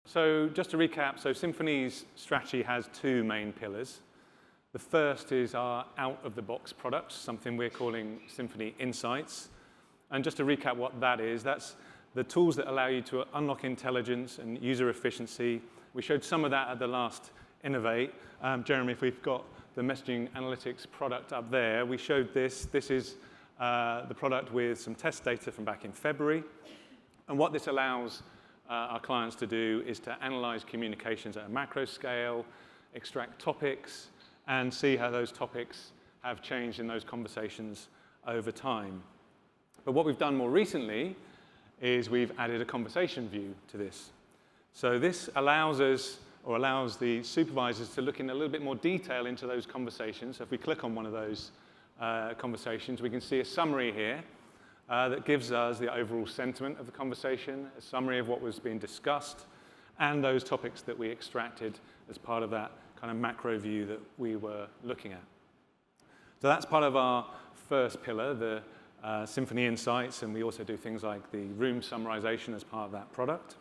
So just to recap, so Symphony's strategy has two main pillars. The first is our out-of-the-box products, something we're calling Symphony Insights. And just to recap what that is, that's the tools that allow you to unlock intelligence and user efficiency. We showed some of that at the last Innovate. Jeremy, if we've got the messaging analytics product up there, we showed this. This is the product with some test data from back in February. And what this allows our clients to do is to analyze communications at a macro scale, extract topics, and see how those topics have changed in those conversations over time. But what we've done more recently is we've added a conversation view to this. So this allows us, or allows the supervisors to look in a little bit more detail into those conversations. So if we click on one of those conversations, we can see a summary here that gives us the overall sentiment of the conversation, a summary of what was being discussed, and those topics that we extracted as part of that kind of macro view that we were looking at. So that's part of our first pillar, the Symphony Insights, and we also do things like the room summarization as part of that product.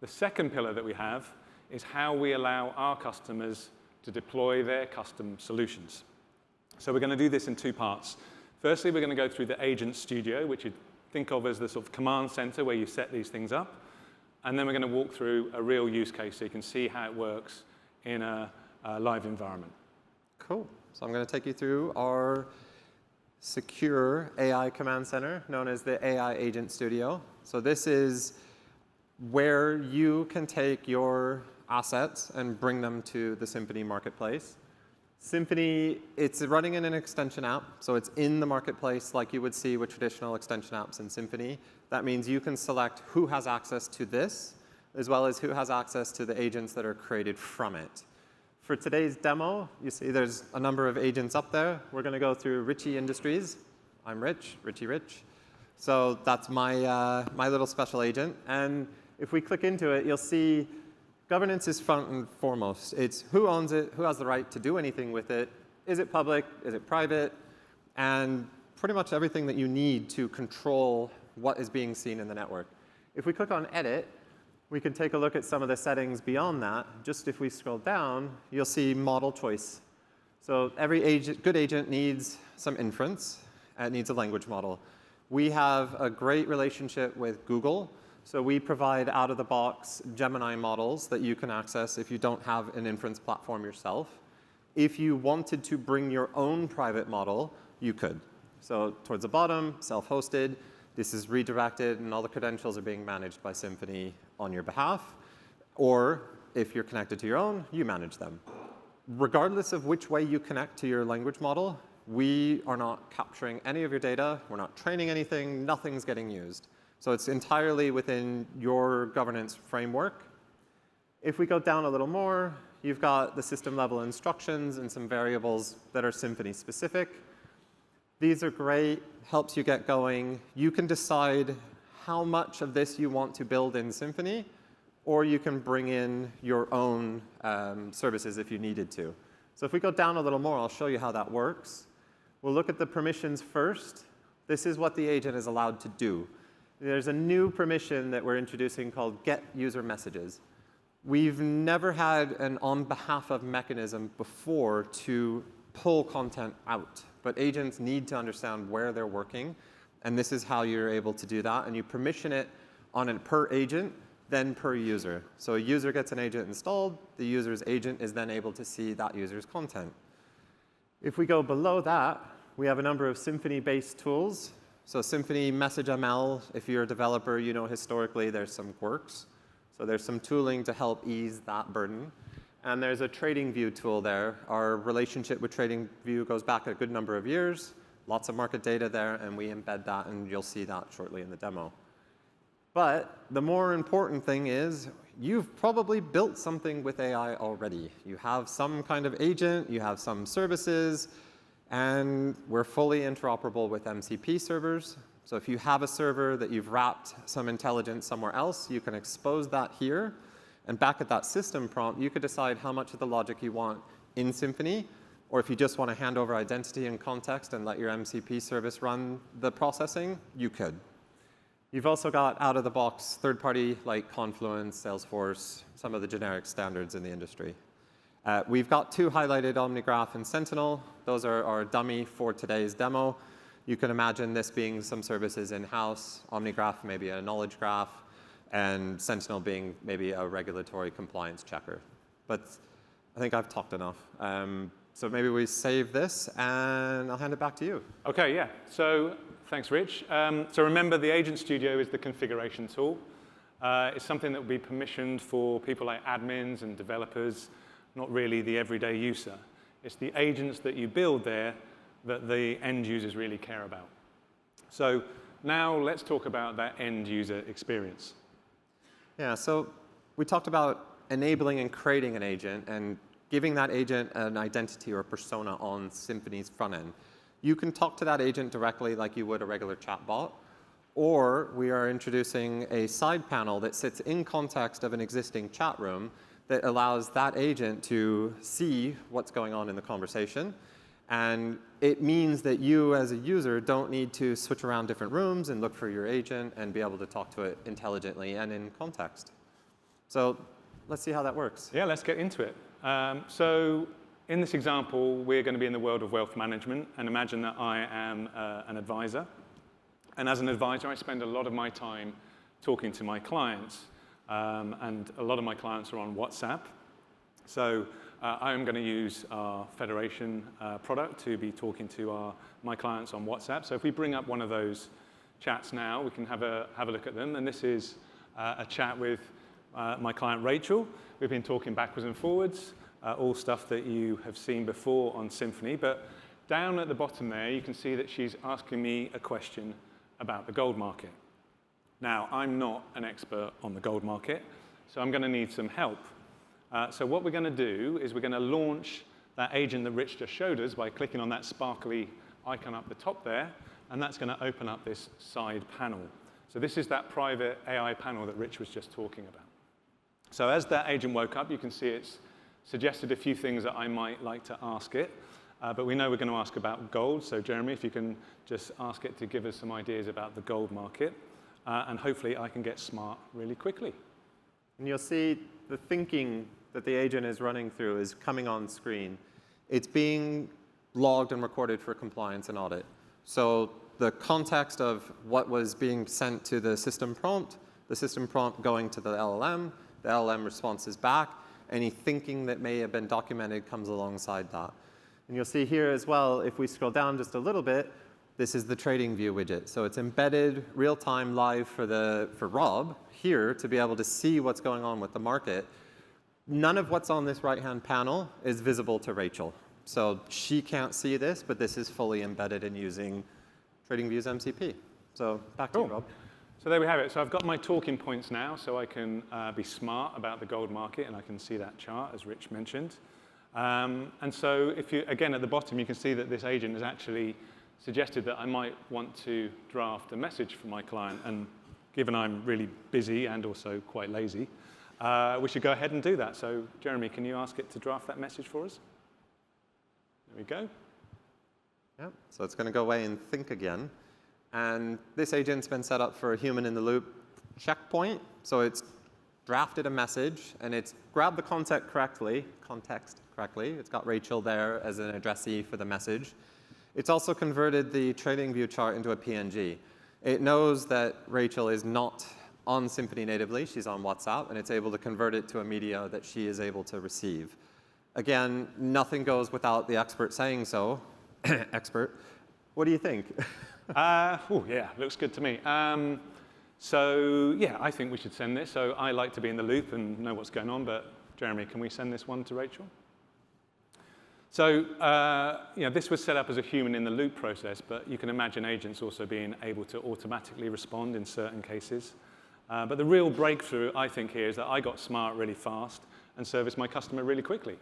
The second pillar that we have is how we allow our customers to deploy their custom solutions. So we're going to do this in two parts. Firstly, we're going to go through the Agent Studio, which you think of as the sort of command center where you set these things up. And then we're going to walk through a real use case so you can see how it works in a live environment. Cool. So I'm going to take you through our secure AI command center, known as the AI Agent Studio. So this is where you can take your assets and bring them to the Symphony marketplace. Symphony, it's running in an extension app, so it's in the marketplace like you would see with traditional extension apps in Symphony. That means you can select who has access to this, as well as who has access to the agents that are created from it. For today's demo, you see there's a number of agents up there. We're going to go through Richie Industries. I'm Rich, Richie Rich. So that's my, my little special agent. And if we click into it, you'll see governance is front and foremost. It's who owns it, who has the right to do anything with it, is it public, is it private, and pretty much everything that you need to control what is being seen in the network. If we click on Edit, we can take a look at some of the settings beyond that. Just if we scroll down, you'll see model choice. So every good agent needs some inference, and it needs a language model. We have a great relationship with Google. So we provide out-of-the-box Gemini models that you can access if you don't have an inference platform yourself. If you wanted to bring your own private model, you could. So towards the bottom, self-hosted. This is redirected, and all the credentials are being managed by Symphony on your behalf. Or if you're connected to your own, you manage them. Regardless of which way you connect to your language model, we are not capturing any of your data. We're not training anything. Nothing's getting used. So it's entirely within your governance framework. If we go down a little more, you've got the system-level instructions and some variables that are Symphony-specific. These are great, helps you get going. You can decide how much of this you want to build in Symphony, or you can bring in your own services if you needed to. So if we go down a little more, I'll show you how that works. We'll look at the permissions first. This is what the agent is allowed to do. There's a new permission that we're introducing called Get User Messages. We've never had an on behalf of mechanism before to pull content out, but agents need to understand where they're working, and this is how you're able to do that. And you permission it on a per agent, then per user. So a user gets an agent installed, the user's agent is then able to see that user's content. If we go below that, we have a number of Symphony-based tools. So Symphony Message ML, if you're a developer, you know historically there's some quirks. So there's some tooling to help ease that burden. And there's a trading view tool there. Our relationship with trading view goes back a good number of years. Lots of market data there, and we embed that, and you'll see that shortly in the demo. But the more important thing is you've probably built something with AI already. You have some kind of agent, you have some services, and we're fully interoperable with MCP servers. So if you have a server that you've wrapped some intelligence somewhere else, you can expose that here. And back at that system prompt, you could decide how much of the logic you want in Symphony, or if you just want to hand over identity and context and let your MCP service run the processing, you could. You've also got out-of-the-box third-party like Confluence, Salesforce, some of the generic standards in the industry. We've got two highlighted, OmniGraph and Sentinel. Those are our dummy for today's demo. You can imagine this being some services in-house, OmniGraph maybe a knowledge graph, and Sentinel being maybe a regulatory compliance checker. But I think I've talked enough. So maybe we save this, and I'll hand it back to you. OK, yeah. So thanks, Rich. So remember, the Agent Studio is the configuration tool. It's something that will be permissioned for people like admins and developers, not really the everyday user. It's the agents that you build there that the end users really care about. So now let's talk about that end user experience. Yeah, so we talked about enabling and creating an agent and giving that agent an identity or persona on Symphony's front end. You can talk to that agent directly like you would a regular chatbot, or we are introducing a side panel that sits in context of an existing chat room that allows that agent to see what's going on in the conversation. And it means that you, as a user, don't need to switch around different rooms and look for your agent and be able to talk to it intelligently and in context. So let's see how that works. Yeah, let's get into it. So in this example, we're going to be in the world of wealth management. And imagine that I am an advisor. And as an advisor, I spend a lot of my time talking to my clients. And a lot of my clients are on WhatsApp. So I'm going to use our Federation product to be talking to my clients on WhatsApp. So if we bring up one of those chats now, we can have a look at them. And this is a chat with my client, Rachel. We've been talking backwards and forwards, all stuff that you have seen before on Symphony. But down at the bottom there, you can see that she's asking me a question about the gold market. Now, I'm not an expert on the gold market, so I'm going to need some help. So what we're going to do is we're going to launch that agent that Rich just showed us by clicking on that sparkly icon up the top there, and that's going to open up this side panel. So this is that private AI panel that Rich was just talking about. So as that agent woke up, you can see it's suggested a few things that I might like to ask it. But we know we're going to ask about gold. So Jeremy, if you can just ask it to give us some ideas about the gold market. And hopefully, I can get smart really quickly. And you'll see the thinking that the agent is running through is coming on screen. It's being logged and recorded for compliance and audit. So the context of what was being sent to the system prompt going to the LLM responses back. Any thinking that may have been documented comes alongside that. And you'll see here as well, if we scroll down just a little bit, this is the trading view widget. So it's embedded real-time live for Rob here to be able to see what's going on with the market. None of what's on this right-hand panel is visible to Rachel. So she can't see this, but this is fully embedded in using TradingView's MCP. So back to you, Rob. So there we have it. So I've got my talking points now, so I can be smart about the gold market, and I can see that chart, as Rich mentioned. And so if you, again, at the bottom, you can see that this agent has actually suggested that I might want to draft a message for my client. And given I'm really busy and also quite lazy, we should go ahead and do that. So Jeremy, can you ask it to draft that message for us? There we go. Yeah, so it's going to go away and think again. And this agent's been set up for a human-in-the-loop checkpoint. So it's drafted a message, and it's grabbed the context correctly. It's got Rachel there as an addressee for the message. It's also converted the TradingView chart into a PNG. It knows that Rachel is not on Symphony natively. She's on WhatsApp, and it's able to convert it to a media that she is able to receive. Again, nothing goes without the expert saying so. Expert, what do you think? Oh, yeah, looks good to me. So, yeah, I think we should send this. So I like to be in the loop and know what's going on. But, Jeremy, can we send this one to Rachel? So, this was set up as a human-in-the-loop process. But you can imagine agents also being able to automatically respond in certain cases. But the real breakthrough, I think, here is that I got smart really fast and serviced my customer really quickly.